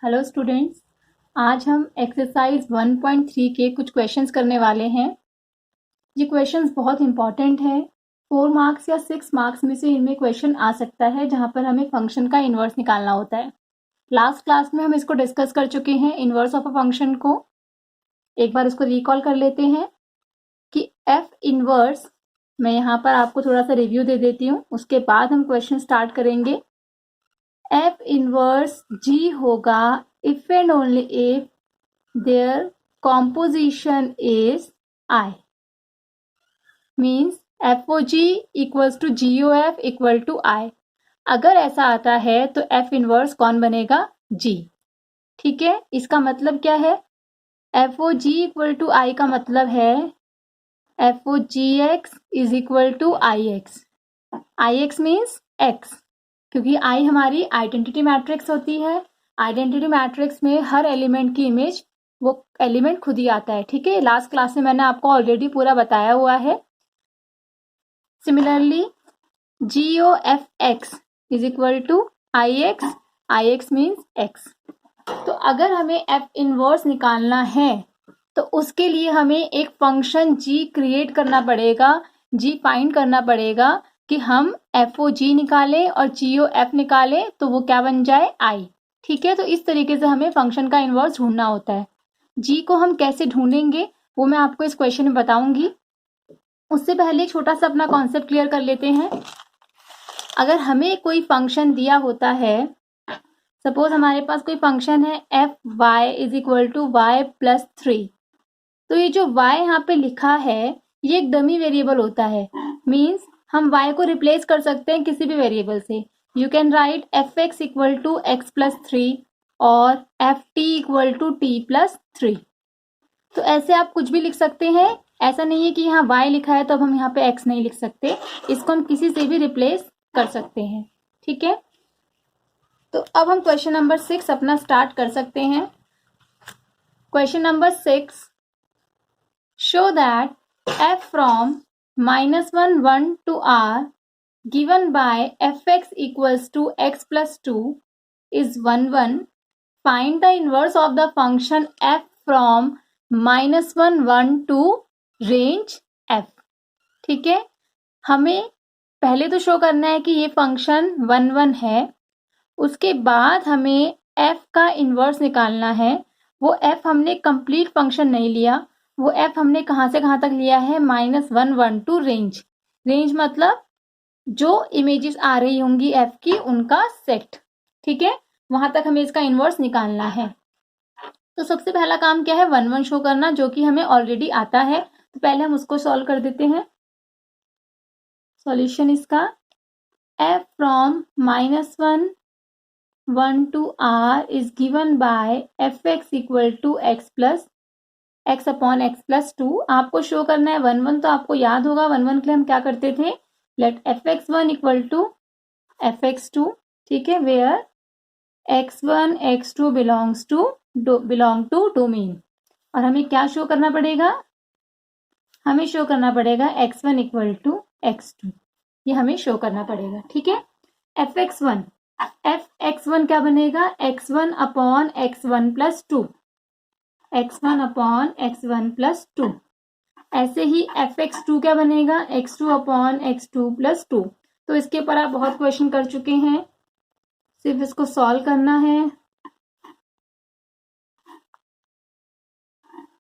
Hello students, आज हम exercise 1.3 के कुछ क्वेश्चंस करने वाले हैं। ये क्वेश्चंस बहुत इंपॉर्टेंट है। 4 मार्क्स या 6 मार्क्स में से इनमें क्वेश्चन आ सकता है जहां पर हमें फंक्शन का इन्वर्स निकालना होता है। लास्ट क्लास में हम इसको डिस्कस कर चुके हैं, इन्वर्स ऑफ अ फंक्शन को। एक बार इसको रिकॉल कर लेते हैं कि एफ इन्वर्स, मैं यहाँ पर आपको थोड़ा सा रिव्यू दे देती हूँ, उसके बाद हम क्वेश्चन स्टार्ट करेंगे। एफ इनवर्स जी होगा if and only if their composition is I. Means FOG equals to GOF equal to I. अगर ऐसा आता है तो F इनवर्स कौन बनेगा? G. ठीक है, इसका मतलब क्या है? FOG इक्वल टू I का मतलब है FOGX is equal to IX. IX means X, क्योंकि I हमारी आइडेंटिटी मैट्रिक्स होती है। आइडेंटिटी मैट्रिक्स में हर एलिमेंट की इमेज वो एलिमेंट खुद ही आता है। ठीक है, लास्ट क्लास में मैंने आपको ऑलरेडी पूरा बताया हुआ है। Similarly GOFX is equal to IX. IX means X. तो अगर हमें F इनवर्स निकालना है तो उसके लिए हमें एक फंक्शन G क्रिएट करना पड़ेगा, G फाइंड करना पड़ेगा कि हम FOG निकालें और GOF निकालें तो वो क्या बन जाए? I. ठीक है, तो इस तरीके से हमें फंक्शन का इन्वर्स ढूंढना होता है। G को हम कैसे ढूंढेंगे वो मैं आपको इस क्वेश्चन में बताऊंगी। उससे पहले एक छोटा सा अपना कॉन्सेप्ट क्लियर कर लेते हैं। अगर हमें कोई फंक्शन दिया होता है, सपोज हमारे पास कोई फंक्शन है FY is equal to Y+3, तो ये जो Y यहाँ पे लिखा है ये एक डमी वेरिएबल होता है। मीन्स हम y को रिप्लेस कर सकते हैं किसी भी वेरिएबल से। You can write fx equal to x+3 और ft इक्वल टू t+3। तो ऐसे आप कुछ भी लिख सकते हैं। ऐसा नहीं है कि यहाँ y लिखा है तो अब हम यहाँ पे x नहीं लिख सकते, इसको हम किसी से भी रिप्लेस कर सकते हैं। ठीक है, तो अब हम क्वेश्चन नंबर 6 अपना स्टार्ट कर सकते हैं। Question number 6, show that f from -1 1 to r given by fx equals to x+2 is 1 1. Find the inverse of the function f from -1 1 to range f. ठीक है, हमें पहले तो शो करना है कि ये फंक्शन 1 1 है, उसके बाद हमें f का इन्वर्स निकालना है। वो f हमने कंप्लीट फंक्शन नहीं लिया, वो f हमने कहाँ से कहाँ तक लिया है? -1 1 टू रेंज। रेंज मतलब जो इमेजेस आ रही होंगी f की उनका सेट। ठीक है, वहां तक हमें इसका इन्वर्स निकालना है। तो सबसे पहला काम क्या है? 1 1 शो करना, जो कि हमें ऑलरेडी आता है। तो पहले हम उसको सॉल्व कर देते हैं। सॉल्यूशन इसका f from -1 1 to r is given by fx equal to x upon x+2। आपको शो करना है 1 1, तो आपको याद होगा 1 1 के लिए हम क्या करते थे? Let fx1 equal to fx2। ठीक है, where x1 x2 belong to domain. और हमें क्या शो करना पड़ेगा? हमें शो करना पड़ेगा x1 इक्वल टू x2, ये हमें शो करना पड़ेगा। ठीक है, fx1 fx1 क्या बनेगा? x1 upon x1+2, x1 upon x1+2। ऐसे ही fx2 क्या बनेगा? x2 upon x2+2। तो इसके ऊपर आप बहुत क्वेश्चन कर चुके हैं, सिर्फ इसको सॉल्व करना है।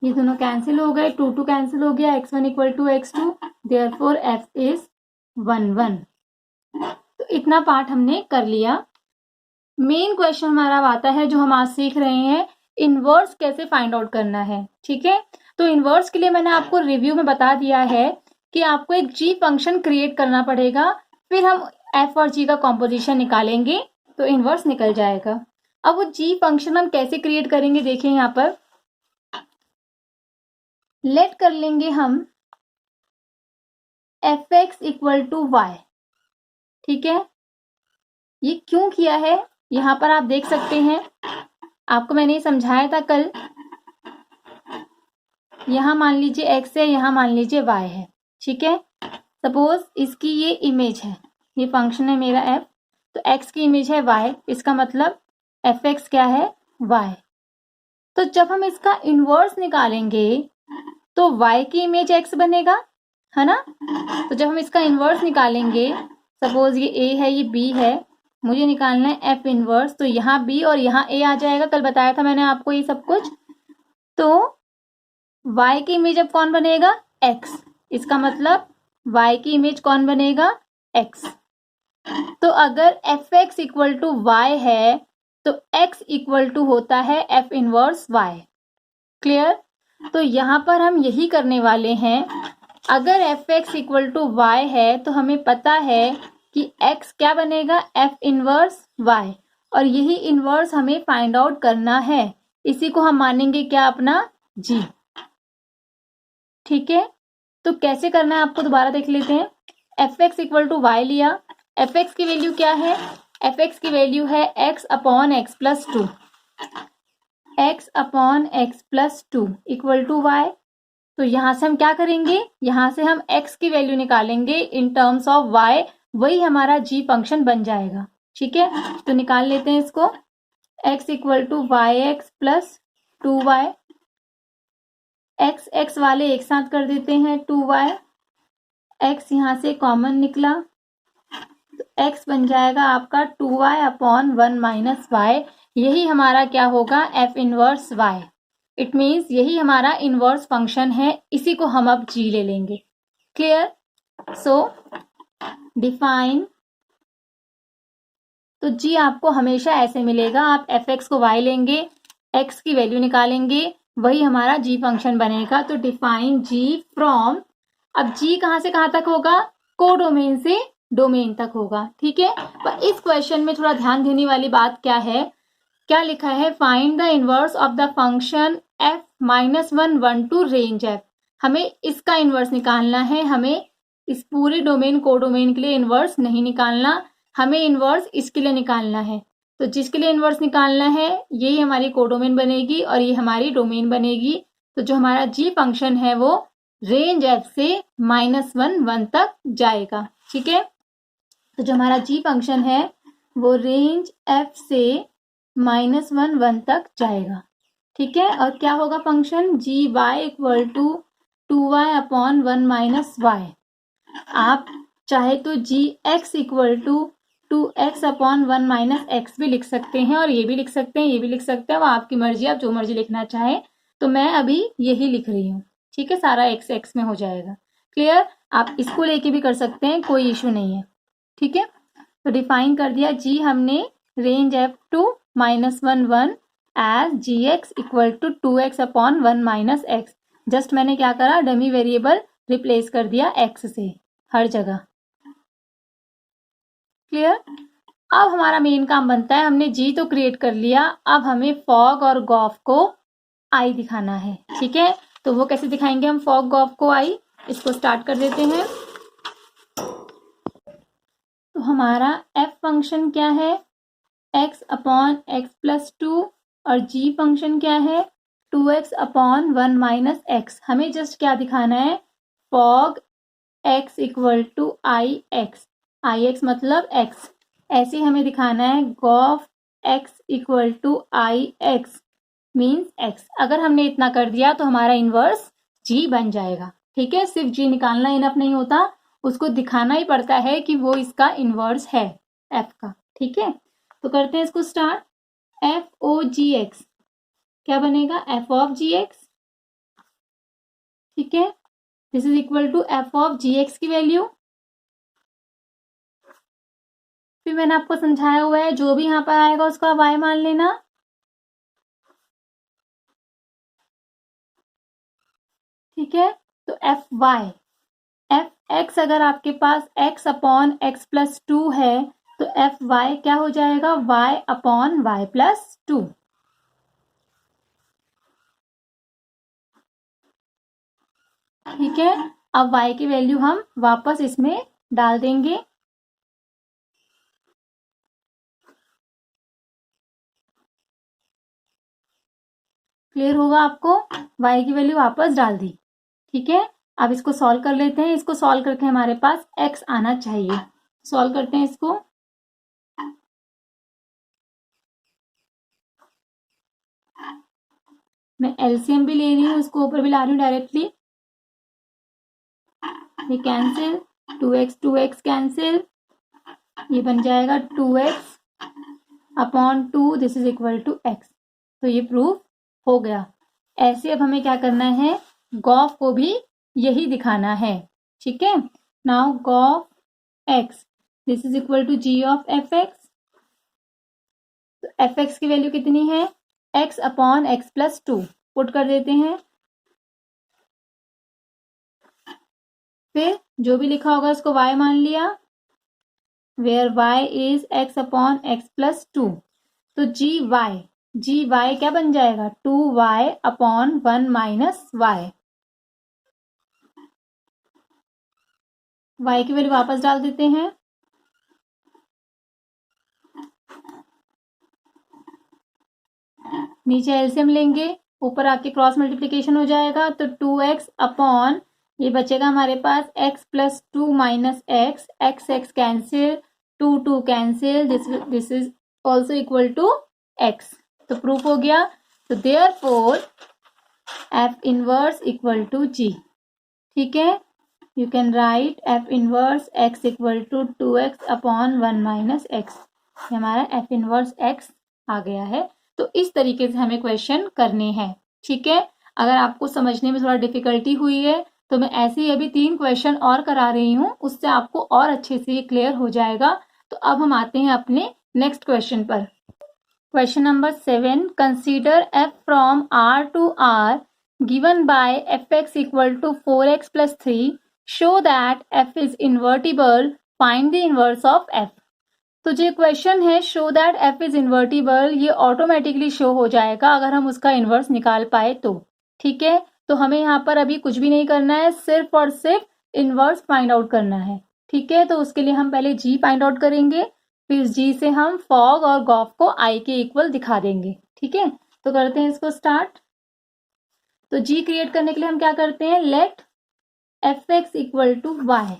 ये दोनों कैंसिल हो गए, 2 2 कैंसिल हो गया, x1 equal to x2, therefore f इज 1 1। तो इतना पार्ट हमने कर लिया। मेन क्वेश्चन हमारा आता है जो हम आज सीख रहे हैं, इनवर्स कैसे फाइंड आउट करना है। ठीक है, तो इनवर्स के लिए मैंने आपको रिव्यू में बता दिया है कि आपको एक g फंक्शन क्रिएट करना पड़ेगा, फिर हम f और g का कॉम्पोजिशन निकालेंगे तो इनवर्स निकल जाएगा। अब वो g फंक्शन हम कैसे क्रिएट करेंगे, देखिए यहाँ पर लेट कर लेंगे हम fx इक्वल टू y। ठीक है, ये क्यों किया है यहाँ पर आप देख सकते हैं, आपको मैंने ये समझाया था कल। यहाँ मान लीजिए x है, यहाँ मान लीजिए y है। ठीक है, सपोज इसकी ये इमेज है, ये फंक्शन है मेरा f, तो x की इमेज है y, इसका मतलब fx क्या है? y। तो जब हम इसका इनवर्स निकालेंगे तो y की इमेज x बनेगा, है ना। तो जब हम इसका इनवर्स निकालेंगे, सपोज ये a है, ये b है, मुझे निकालना है f इनवर्स, तो यहाँ b और यहाँ a आ जाएगा। कल बताया था मैंने आपको ये सब कुछ। तो y की इमेज अब कौन बनेगा? x। इसका मतलब y की इमेज कौन बनेगा? x। तो अगर fx इक्वल टू y है तो x इक्वल टू होता है f इनवर्स y। क्लियर? तो यहाँ पर हम यही करने वाले हैं। अगर fx इक्वल टू y है तो हमें पता है कि x क्या बनेगा? f inverse y। और यही इनवर्स हमें फाइंड आउट करना है। इसी को हम मानेंगे क्या? अपना g। ठीक है, तो कैसे करना है आपको दोबारा देख लेते हैं। fx इक्वल टू y लिया। fx की वैल्यू क्या है? fx की वैल्यू है x upon x plus two. x upon x plus two equal to y। तो यहां से हम क्या करेंगे? यहां से हम x की वैल्यू निकालेंगे इन टर्म्स ऑफ y। वही हमारा g फंक्शन बन जाएगा। ठीक है, तो निकाल लेते हैं इसको। x equal to y x plus two y. x वाले एक साथ कर देते हैं, 2y। x यहां से कॉमन निकला तो x बन जाएगा आपका 2y अपॉन 1 माइनस वाई। यही हमारा क्या होगा? f inverse y। It means यही हमारा इनवर्स फंक्शन है। इसी को हम अब g ले लेंगे। क्लियर? सो डिफाइन। तो g आपको हमेशा ऐसे मिलेगा। आप fx को y लेंगे, x की वैल्यू निकालेंगे, वही हमारा g फंक्शन बनेगा। तो डिफाइन g फ्रॉम, अब g कहां से कहां तक होगा? कोडोमेन से डोमेन तक होगा। ठीक है, पर इस क्वेश्चन में थोड़ा ध्यान देने वाली बात क्या है? क्या लिखा है? Find the inverse of the function f minus 1 1 to range f। हमें इसका इनवर्स निकालना है। हमें इस पूरे डोमेन कोडोमेन के लिए इनवर्स नहीं निकालना, हमें इनवर्स इसके लिए निकालना है। तो जिसके लिए इनवर्स निकालना है यही हमारी कोडोमेन बनेगी और ये हमारी डोमेन बनेगी। तो जो हमारा g फंक्शन है वो रेंज f से -1 1 तक जाएगा। ठीक है, तो जो हमारा g फंक्शन है वो रेंज f से -1 1 तक जाएगा। ठीक है, और क्या होगा function? G y equal to 2y upon 1 minus y. आप चाहे तो g x equal to 2x upon 1 minus x भी लिख सकते हैं, और ये भी लिख सकते हैं, ये भी लिख सकते हैं। वो आपकी मर्जी, आप जो मर्जी लिखना चाहें। तो मैं अभी यही लिख रही हूँ। ठीक है, सारा x x में हो जाएगा। क्लियर? आप इसको लेके भी कर सकते हैं, कोई इशू नहीं है। ठीक है, तो डिफाइन कर दिया g हमने range f to -1 1 as g x equal to 2x upon 1 minus x. Just मैंने क्या करा? डमी वेरिएबल रिप्लेस कर दिया x से हर जगह। क्लियर? अब हमारा मेन काम बनता है, हमने जी तो क्रिएट कर लिया, अब हमें फॉग और गॉफ को आई दिखाना है। ठीक है, तो वो कैसे दिखाएंगे हम फॉग गॉफ को आई? इसको स्टार्ट कर देते हैं। तो हमारा f फंक्शन क्या है? x upon x plus two, और g फंक्शन क्या है? 2x upon 1 minus x. हमें जस्ट क्या दिखाना है? Fog x equal to I x मतलब x। ऐसे हमें दिखाना है gof x equal to I x means x। अगर हमने इतना कर दिया तो हमारा इनवर्स g बन जाएगा। ठीक है, सिर्फ g निकालना इनफ नहीं होता, उसको दिखाना ही पड़ता है कि वो इसका इनवर्स है f का। ठीक है, तो करते हैं इसको start. F o g x क्या बनेगा? F of g x. ठीक है, this is equal to f of g x की वैल्यू। फिर मैंने आपको समझाया हुआ है, जो भी यहां पर आएगा उसका y मान लेना। ठीक है, तो एफ वाई, एफ एक्स अगर आपके पास x upon x plus two है तो एफ वाई क्या हो जाएगा? y upon y plus two. ठीक है, अब y की वैल्यू हम वापस इसमें डाल देंगे। क्लियर होगा आपको? y की वैल्यू वापस डाल दी। ठीक है, अब इसको सॉल्व कर लेते हैं। इसको सॉल्व करके हमारे पास x आना चाहिए। सॉल्व करते हैं इसको। मैं एलसीएम भी ले रही हूँ, उसको ऊपर भी ला रही हूँ डायरेक्टली। ये कैंसिल, 2x कैंसिल, ये बन जाएगा 2x upon 2, this is equal to x। तो ये प्रूफ हो गया। ऐसे अब हमें क्या करना है, गॉफ को भी यही दिखाना है। ठीक है, now gof x this is equal to g of fx। तो fx की वैल्यू कितनी है, x upon x plus 2 put कर देते हैं। फिर जो भी लिखा होगा उसको y मान लिया, where y is x upon x plus 2। तो जी वाई क्या बन जाएगा, 2y upon 1 minus y। y की वैल्यू वापस डाल देते हैं। नीचे एलसीएम लेंगे, ऊपर आके क्रॉस मल्टीप्लीकेशन हो जाएगा, तो 2x अपॉन ये बचेगा हमारे पास x plus 2 minus x cancel, 2 cancel, this is also equal to x। तो प्रूफ हो गया। तो therefore f inverse equal to g। ठीक है, you can write f inverse x equal to 2x upon 1 minus x। हमारा f inverse x आ गया है। तो इस तरीके से हमें क्वेश्चन करने हैं। ठीक है, अगर आपको समझने में थोड़ा डिफिकल्टी हुई है तो मैं ऐसे ही अभी 3 क्वेश्चन और करा रही हूँ, उससे आपको और अच्छे से क्लियर हो जाएगा। तो अब हम आते हैं अपने नेक्स्ट क्वेश्चन पर। Question number 7, consider f from r to r given by fx equal to 4x plus 3, show that f is invertible, find the inverse of f। तो जो क्वेश्चन है show that f is invertible, ये automatically show हो जाएगा अगर हम उसका inverse निकाल पाए तो। ठीक है, तो हमें यहाँ पर अभी कुछ भी नहीं करना है, सिर्फ और सिर्फ इनवर्स फाइंड आउट करना है। ठीक है, तो उसके लिए हम पहले g फाइंड आउट करेंगे, फिर g से हम फॉग और गॉफ को i के इक्वल दिखा देंगे। ठीक है, तो करते हैं इसको स्टार्ट। तो g क्रिएट करने के लिए हम क्या करते हैं, let fx equal to y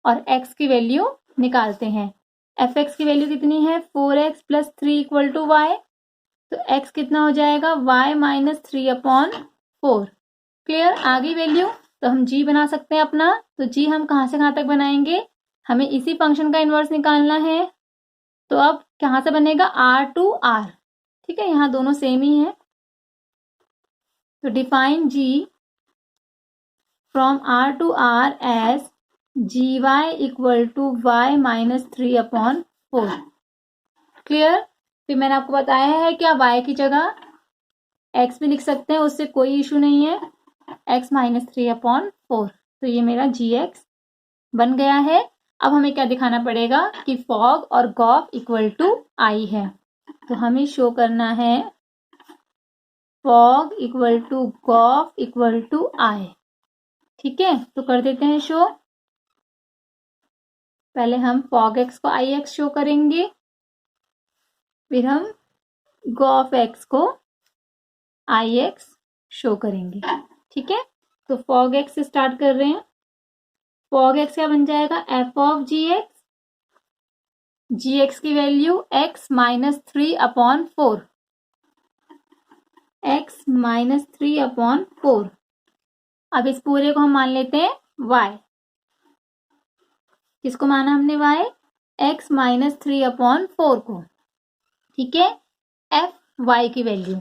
और x की वैल्यू निकालते हैं। fx की वैल्यू कितनी है, 4x plus 3 equal to y। तो x कितना हो जाएगा, y माइनस 3 अपॉन 4। क्लियर, आ गई वैल्यू। तो हम g बना सकते हैं अपना। तो g हम कहाँ से कहाँ तक बनाएंगे, हमें इसी फंक्शन का इनवर्स निकालना है। तो अब कहाँ से बनेगा, r टू r। ठीक है, यहाँ दोनों सेम ही है। तो define g from r to r as gy equal to y minus 3 upon 4। Clear, फिर मैंने आपको बताया है कि आप y की जगह x भी लिख सकते हैं, उससे कोई इशू नहीं है, x माइनस 3 अपॉन 4। तो ये मेरा gx बन गया है। अब हमें क्या दिखाना पड़ेगा कि फॉग और गॉफ इक्वल टू i है। तो हमें शो करना है fog equal to gof equal to i। ठीक है, तो कर देते हैं शो। पहले हम फॉग एक्स को ix शो करेंगे, फिर हम गॉफ एक्स को ix शो करेंगे। ठीक है, तो फॉग एक्स से स्टार्ट कर रहे हैं। फॉग एक्स क्या बन जाएगा, f ऑफ gx की value x minus 3 upon 4, x minus 3 upon 4। अब इस पूरे को हम मान लेते हैं y। किसको माना हमने y, x माइनस 3 अपॉन 4 को। ठीक है, एफ वाई की वैल्यू,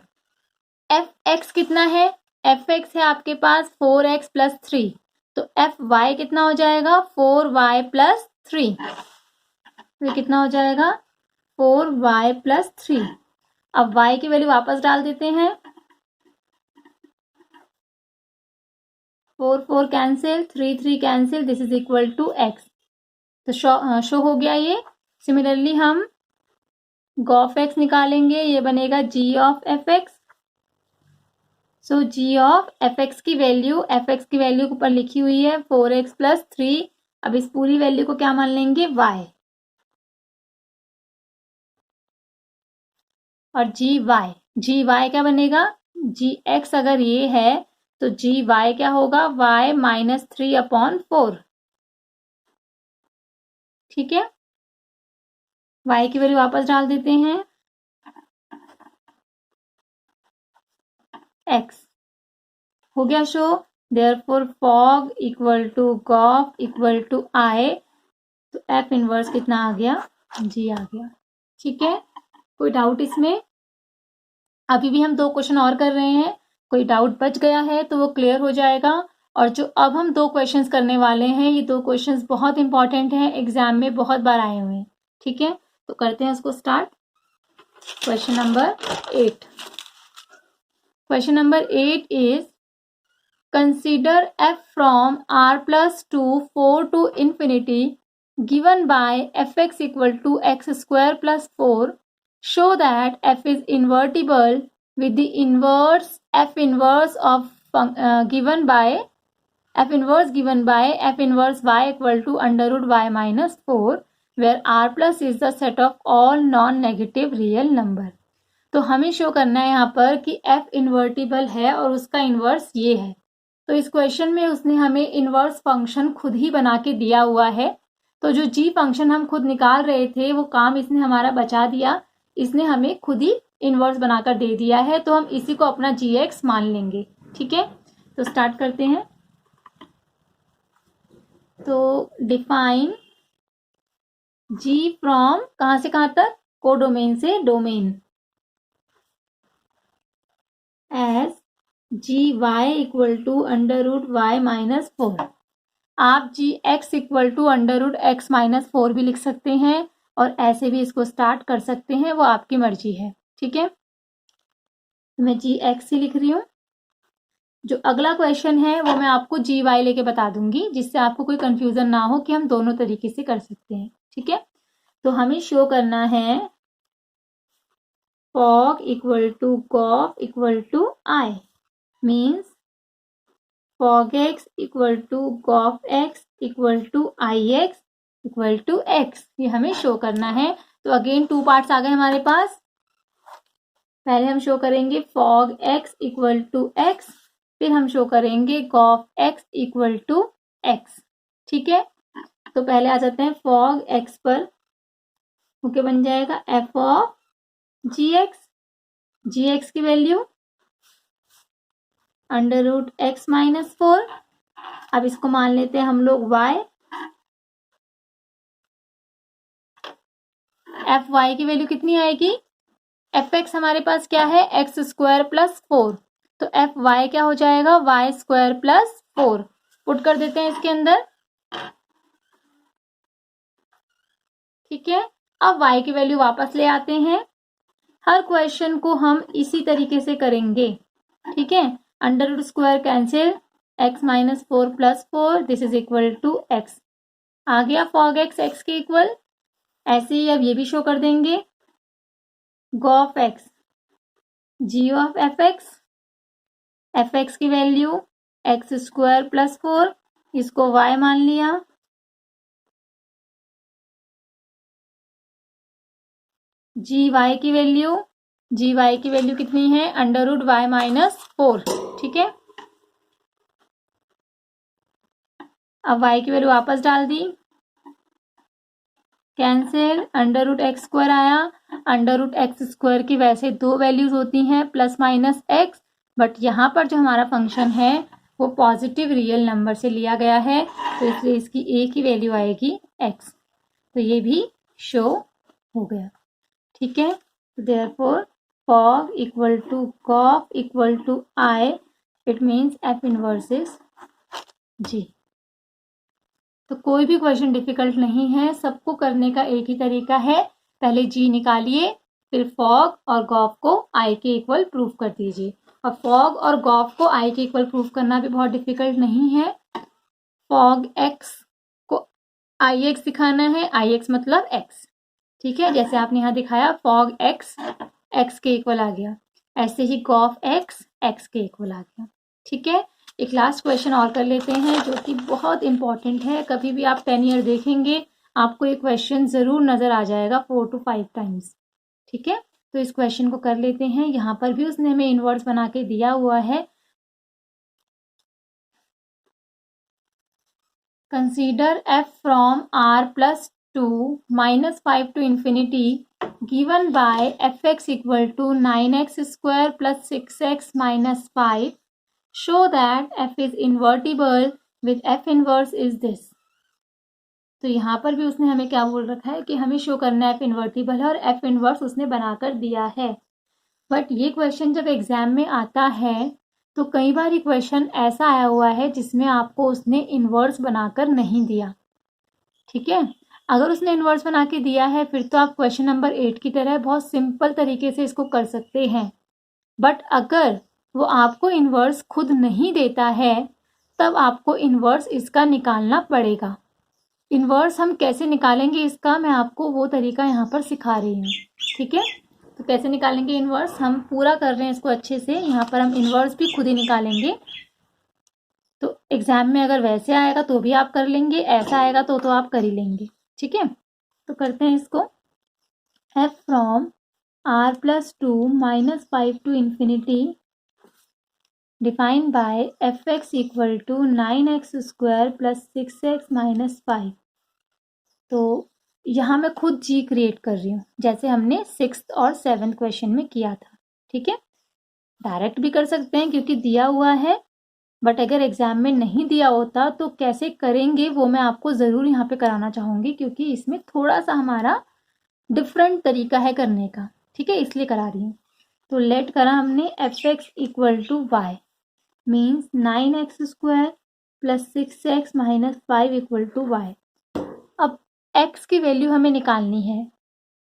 एफ एक्स कितना है, एफ एक्स है आपके पास 4x प्लस 3। तो एफ वाई कितना हो जाएगा, 4y प्लस 3। तो कितना हो जाएगा, 4y प्लस 3। अब y की वैल्यू वापस डाल देते हैं, 4 cancel, 3 cancel, this is equal to x। तो शो हो गया ये। सिमिलरली हम गॉफ एक्स निकालेंगे, ये बनेगा g of f x. So g of f x की वैल्यू, एफ एक्स की वैल्यू ऊपर लिखी हुई है 4x प्लस 3। अब इस पूरी वैल्यू को क्या मान लेंगे, y। और जी वाई क्या बनेगा, जी एक्स अगर ये है तो जी वाई क्या होगा, y माइनस 3 अपॉन 4। ठीक है, y की वैल्यू वापस डाल देते हैं, x हो गया show. Therefore fog equal to gof equal to I, तो F इनवर्स कितना आ गया, G आ गया। ठीक है, कोई डाउट इसमें? अभी भी हम 2 क्वेश्चन और कर रहे हैं, कोई डाउट बच गया है तो वो क्लियर हो जाएगा। और जो अब हम 2 क्वेश्चंस करने वाले हैं, ये 2 क्वेश्चंस बहुत इंपॉर्टेंट हैं, एग्जाम में बहुत बार आए हुए हैं। ठीक है, तो करते हैं उसको start. Question number 8। Question number 8 is consider f from r plus 2 4 to infinity given by fx equal to x square plus 4. Show that f is invertible with the inverse f inverse of given by f inverse y equal to under root y minus 4, where r plus is the set of all non-negative real number. तो हमें show करना है यहाँ पर कि f invertible है और उसका इन्वर्स ये है। तो इस क्वेश्चन में उसने हमें इन्वर्स फंक्शन खुद ही बना के दिया हुआ है। तो जो g फंक्शन हम खुद निकाल रहे थे वो काम इसने हमारा बचा दिया, इसने हमें खुद ही इन्वर्स बनाकर दे दिया है, तो हम इसी को अपना gx मान लेंगे। ठीक है, तो स्टार्ट करते हैं। तो डिफाइन g फ्रॉम कहां से कहां तक, कोडोमेन से domain, as g y equal to under root y minus 4। आप g x equal to under root x minus 4 भी लिख सकते हैं और ऐसे भी इसको स्टार्ट कर सकते हैं, वो आपकी मर्जी है। ठीक है, मैं जी एक्स ही लिख रही हूँ। जो अगला क्वेश्चन है वो मैं आपको जी वाई लेके बता दूंगी, जिससे आपको कोई कंफ्यूजन ना हो कि हम दोनों तरीके से कर सकते हैं। ठीक है, तो हमें शो करना है fog equal to gof equal to I, means fog x equal to gof x equal to ix equal to x, ये हमें शो करना है। तो अगेन 2 पार्ट्स आ गए हमारे पास। पहले हम शो करेंगे fog x equal to x, फिर हम शो करेंगे gof x equal to x। ठीक है, तो पहले आ जाते हैं fog x पर, ओके बन जाएगा f of gx की value under root x minus 4। अब इसको मान लेते हैं हम लोग y, एफ वाई की वैल्यू कितनी आएगी, एफ एक्स हमारे पास क्या है, एक्स स्क्वायर प्लस 4, तो एफ वाई क्या हो जाएगा, वाई स्क्वायर प्लस 4। पुट कर देते हैं इसके अंदर। ठीक है, अब y की वैल्यू वापस ले आते हैं। हर क्वेश्चन को हम इसी तरीके से करेंगे। ठीक है, under root square cancel, x minus 4 plus 4, this is equal to x। आ गया फॉग x x के इक्वल। ऐसे ही अब ये भी शो कर देंगे, gof x g of f x की वैल्यू एक्स स्क्वायर प्लस 4, इसको y मान लिया। जी वाई की वैल्यू कितनी है, अंडर रूट वाई माइनस 4। ठीक है, अब y की वैल्यू वापस डाल दी, cancel, under root x square आया। अंडर रूट एक्स स्क्वायर की वैसे 2 वैल्यूज होती हैं, प्लस माइनस एक्स, बट यहाँ पर जो हमारा फंक्शन है वो पॉजिटिव रियल नंबर से लिया गया है, तो इसलिए इसकी एक ही वैल्यू आएगी x। तो ये भी शो हो गया। ठीक है, therefore fog equal to gof equal to I, it means f inverse is g। तो कोई भी क्वेश्चन डिफिकल्ट नहीं है, सबको करने का एक ही तरीका है। पहले g निकालिए, फिर फॉग और गॉफ को I के इक्वल प्रूफ कर दीजिए। और फॉग और गॉफ को I के इक्वल प्रूफ करना भी बहुत डिफिकल्ट नहीं है। फॉग x को ix दिखाना है, ix मतलब x। ठीक है, जैसे आपने यहाँ दिखाया फॉग x के इक्वल आ गया, ऐसे ही गॉफ x के इक्वल आ गया। ठीक है, एक लास्ट क्वेश्चन और कर लेते हैं जो कि बहुत इंपॉर्टेंट है। कभी भी आप 10 ईयर देखेंगे आपको एक क्वेश्चन जरूर नजर आ जाएगा 4 to 5 टाइम्स। ठीक है, तो इस क्वेश्चन को कर लेते हैं। यहाँ पर भी उसने हमें इनवर्स बना के दिया हुआ है। Consider f from r plus 2 minus 5 to infinity given by fx equal to 9x square plus 6x minus 5. Show that f is invertible with f inverse is this. तो यहाँ पर भी उसने हमें क्या बोल रखा है कि हमें शो करना है एफ इन्वर्टिबल है और एफ इन्वर्स उसने बनाकर दिया है. बट ये क्वेश्चन जब एग्जाम में आता है तो कई बार ये क्वेश्चन ऐसा आया हुआ है जिसमें आपको उसने इन्वर्स बनाकर नहीं दिया. ठीक है, अगर उसने इन्वर्स बना के दिया है फिर तो आप क्वेश्चन नंबर 8 की तरह बहुत सिंपल तरीके से इसको कर सकते हैं. बट अगर वो आपको इन्वर्स खुद नहीं देता है तब आपको इन्वर्स इसका निकालना पड़ेगा. इन्वर्स हम कैसे निकालेंगे इसका मैं आपको वो तरीका यहाँ पर सिखा रही हूँ. ठीक है, तो कैसे निकालेंगे इन्वर्स, हम पूरा कर रहे हैं इसको अच्छे से. यहाँ पर हम इन्वर्स भी खुद ही निकालेंगे. तो एग्जाम में अगर वैसे आएगा तो भी आप कर लेंगे, ऐसा आएगा तो आप कर ही लेंगे. ठीक है, तो करते हैं इसको. f from r plus 2 minus 5 to infinity defined by fx equal to 9x square plus 6x minus 5. तो यहाँ मैं खुद g क्रिएट कर रही हूँ जैसे हमने 6th और 7th क्वेश्चन में किया था. ठीक है, डायरेक्ट भी कर सकते हैं क्योंकि दिया हुआ है. बट अगर एग्जाम में नहीं दिया होता तो कैसे करेंगे वो मैं आपको ज़रूर यहाँ पे कराना चाहूँगी क्योंकि इसमें थोड़ा सा हमारा डिफरेंट तरीका है करने का. ठीक है, इसलिए करा रही हूँ. तो लेट करा हमने fx equal to y means 9x square plus 6x minus 5 equal to y. अब x की वैल्यू हमें निकालनी है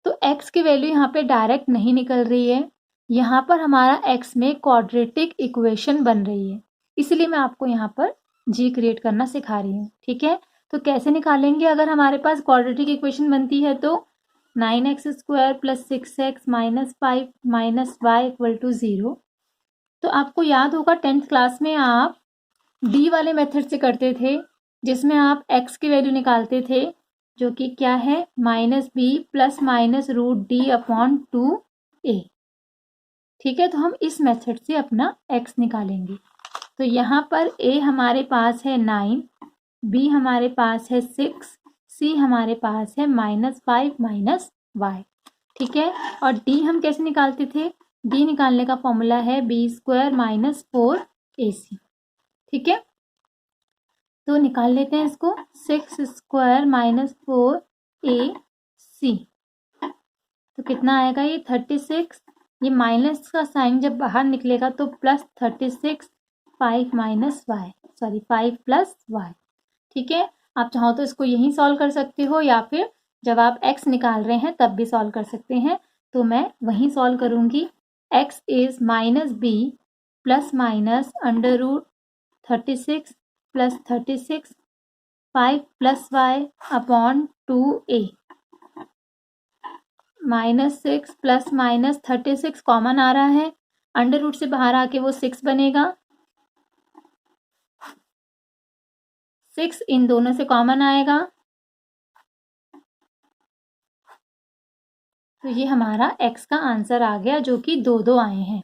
तो x की वैल्यू यहाँ पे डायरेक्ट नहीं निकल रही है. यहाँ पर हमारा x में क्वाड्रेटिक इक्वेशन बन रही है, इसलिए मैं आपको यहाँ पर g क्रिएट करना सिखा रही हूँ. ठीक है, तो कैसे निकालेंगे. अगर हमारे पास क्वाड्रेटिक इक्वेशन बनती है तो 9x square plus 6x minus 5 minus y equal to 0. तो आपको याद होगा 10th क्लास में आप d वाले मेथड से करते थे जिसमें आप x की वैल्यू निकालते थे जो कि क्या है minus b plus minus root d upon 2a. ठीक है, तो हम इस मेथड से अपना x निकालेंगे. तो यहाँ पर a हमारे पास है 9, b हमारे पास है 6, c हमारे पास है माइनस 5 माइनस y. ठीक है, और d हम कैसे निकालते थे, d निकालने का फॉर्मूला है b स्क्वायर माइनस 4ac. ठीक है, तो निकाल लेते हैं इसको. 6 स्क्वायर माइनस 4ac तो कितना आएगा ये 36. ये माइनस का साइन जब बाहर निकलेगा तो plus 36 5 minus y sorry 5 plus y. ठीक है, आप चाहो तो इसको यहीं सॉल्व कर सकते हो या फिर जब आप x निकाल रहे हैं तब भी सॉल्व कर सकते हैं. तो मैं वहीं सॉल्व करूँगी. x is minus b plus minus under root 36 plus 36 5 plus y upon 2a. Minus 6 plus minus 36 common आ रहा है, अंडर रूट से बाहर आके वो 6 बनेगा. 6 इन दोनों से कॉमन आएगा तो ये हमारा x का आंसर आ गया जो कि 2 आए हैं.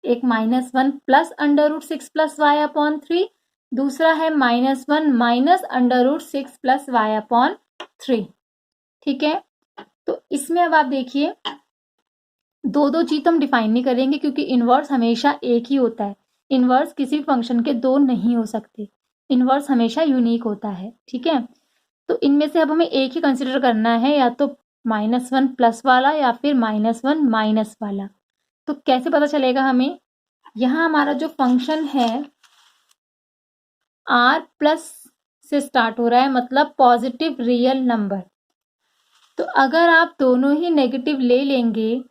एक -1 plus under root 6 plus y upon 3, दूसरा है -1 minus under root 6 plus y upon 3. ठीक है, तो इसमें अब आप देखिए 2 चीज तो हम डिफाइन नहीं करेंगे क्योंकि इनवर्स हमेशा एक ही होता है. इनवर्स किसी फंक्शन के 2 नहीं हो सकते, इनवर्स हमेशा यूनिक होता है. ठीक है, तो इनमें से अब हमें एक ही कंसिडर करना है, या तो -1 प्लस वाला या फिर -1 माइनस वाला. तो कैसे पता चलेगा हमें, यहाँ हमारा जो फंक्शन है r प्लस से स्टार्ट हो रहा है मतलब पॉजिटिव रियल नंबर. तो अगर आप दोनों ही नेगेटिव ले लेंगे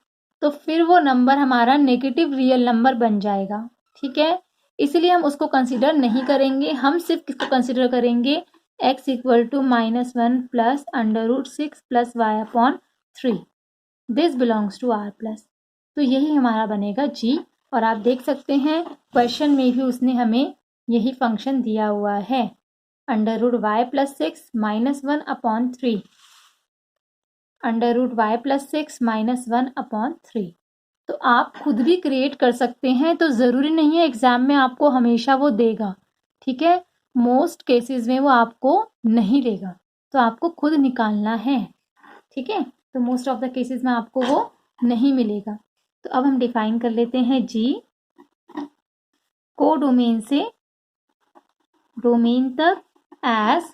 तो फिर वो नंबर हमारा नेगेटिव रियल नंबर बन जाएगा. ठीक है, इसलिए हम उसको कंसीडर नहीं करेंगे. हम सिर्फ किसको कंसीडर करेंगे, x equal to -1 plus under root 6 plus y upon 3. This belongs to r plus. तो यही हमारा बनेगा g. और आप देख सकते हैं क्वेश्चन में भी उसने हमें यही फंक्शन दिया हुआ है, under root y plus 6 -1 upon 3, under root y plus 6 -1 upon 3. तो आप खुद भी क्रिएट कर सकते हैं. तो ज़रूरी नहीं है एग्जाम में आपको हमेशा वो देगा. ठीक है, मोस्ट केसेस में वो आपको नहीं देगा. तो आपको खुद निकालना है, ठीक है। तो मोस्ट ऑफ द केसेस में आपको वो नहीं मिलेगा। तो अब हम डिफाइन कर लेते हैं जी को डोमेन से डोमेन तक as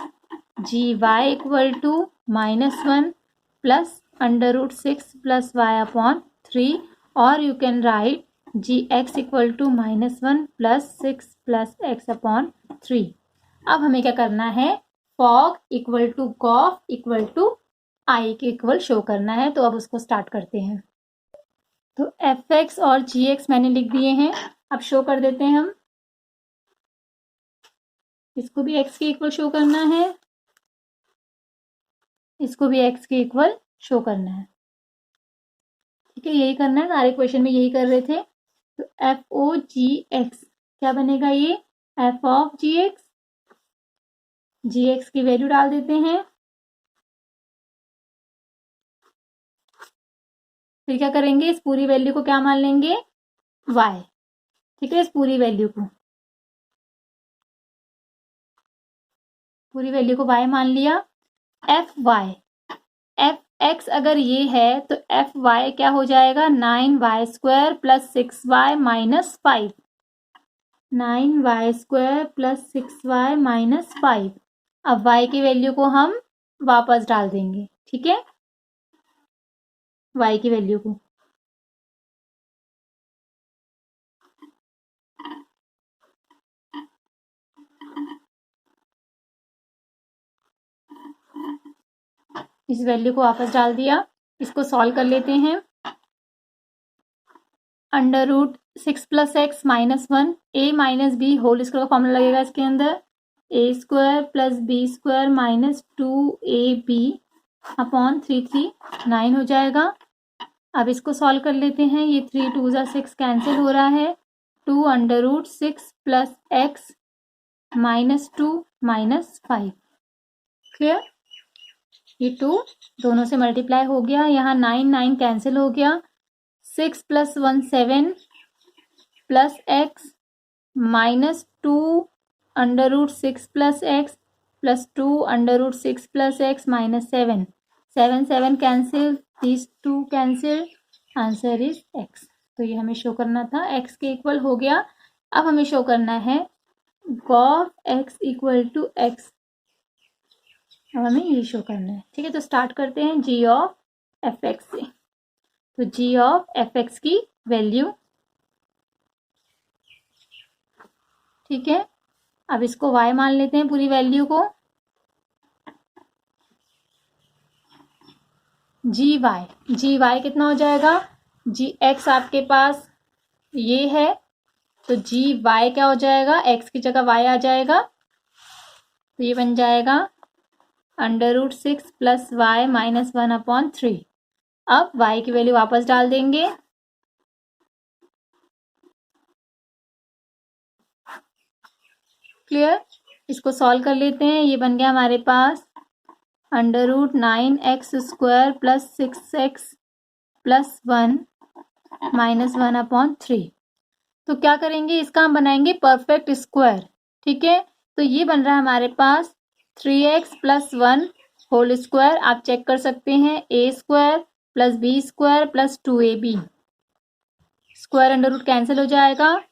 g y equal to -1 plus √6 plus y upon 3, और you can write g x equal to -1 plus 6 plus x upon 3। अब हमें क्या करना है, fog equal to gof equal to I के इक्वल शो करना है। तो अब उसको स्टार्ट करते हैं। तो एफ एक्स और जी एक्स मैंने लिख दिए हैं, अब शो कर देते हैं हम। इसको भी एक्स के इक्वल शो करना है, इसको भी एक्स के इक्वल शो करना है, ठीक है। यही करना है, सारे क्वेश्चन में यही कर रहे थे। तो एफ ओ जी एक्स क्या बनेगा, ये f of g x, g x की वैल्यू डाल देते हैं। फिर क्या करेंगे, इस पूरी वैल्यू को क्या मान लेंगे, y, ठीक है। इस पूरी वैल्यू को y मान लिया। एफ वाई, एफ एक्स अगर ये है तो एफ वाई क्या हो जाएगा, 9y² plus 6y minus 5, 9y² plus 6y minus 5। अब y की वैल्यू को हम वापस डाल देंगे, ठीक है, y की वैल्यू को। इस वैल्यू को वापस डाल दिया। इसको सॉल्व कर लेते हैं। √6 plus x -1 a minus b whole square का फॉर्मूला लगेगा इसके अंदर, a² plus b² minus 2ab upon 3 9 हो जाएगा। अब इसको सॉल्व कर लेते हैं। ये 3 2 6 कैंसिल हो रहा है। 2 √6 प्लस एक्स -2 माइनस 5, क्लियर। ये 2 दोनों से मल्टीप्लाई हो गया, यहाँ 9 कैंसिल हो गया। 6 plus 1 7 plus x -2 √6 plus x plus 2 √6 plus x minus 7 7 cancel, these 2 cancel, answer is x. तो ये हमें शो करना था, एक्स के इक्वल हो गया। अब हमें शो करना है gof x equal to x, अब हमें ये शो करना है, ठीक है। तो स्टार्ट करते हैं जी ऑफ एफ एक्स से। तो जी ऑफ एफ एक्स की वैल्यू, ठीक है। अब इसको y मान लेते हैं, पूरी वैल्यू को। जी वाई कितना हो जाएगा, जी एक्स आपके पास ये है, तो जी वाई क्या हो जाएगा, एक्स की जगह y आ जाएगा, तो ये बन जाएगा √6 प्लस वाई माइनस 1 अपॉन 3। अब y की वैल्यू वापस डाल देंगे। क्लियर। इसको सॉल्व कर लेते हैं। ये बन गया हमारे पास √9x² plus 6x plus 1 minus 1 upon 3। तो क्या करेंगे, इसका हम बनाएंगे परफेक्ट स्क्वायर, ठीक है। तो ये बन रहा है हमारे पास 3x प्लस 1 होल स्क्वायर। आप चेक कर सकते हैं, a² plus b² plus 2ab, square under root cancel हो जाएगा,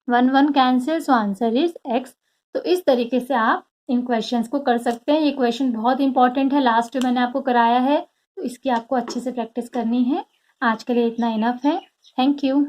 1 1 cancel, so answer is x। तो इस तरीके से आप इन क्वेश्चंस को कर सकते हैं। ये क्वेश्चन बहुत इंपॉर्टेंट है, लास्ट में मैंने आपको कराया है, तो इसकी आपको अच्छे से प्रैक्टिस करनी है। आज के लिए इतना इनफ है। Thank you.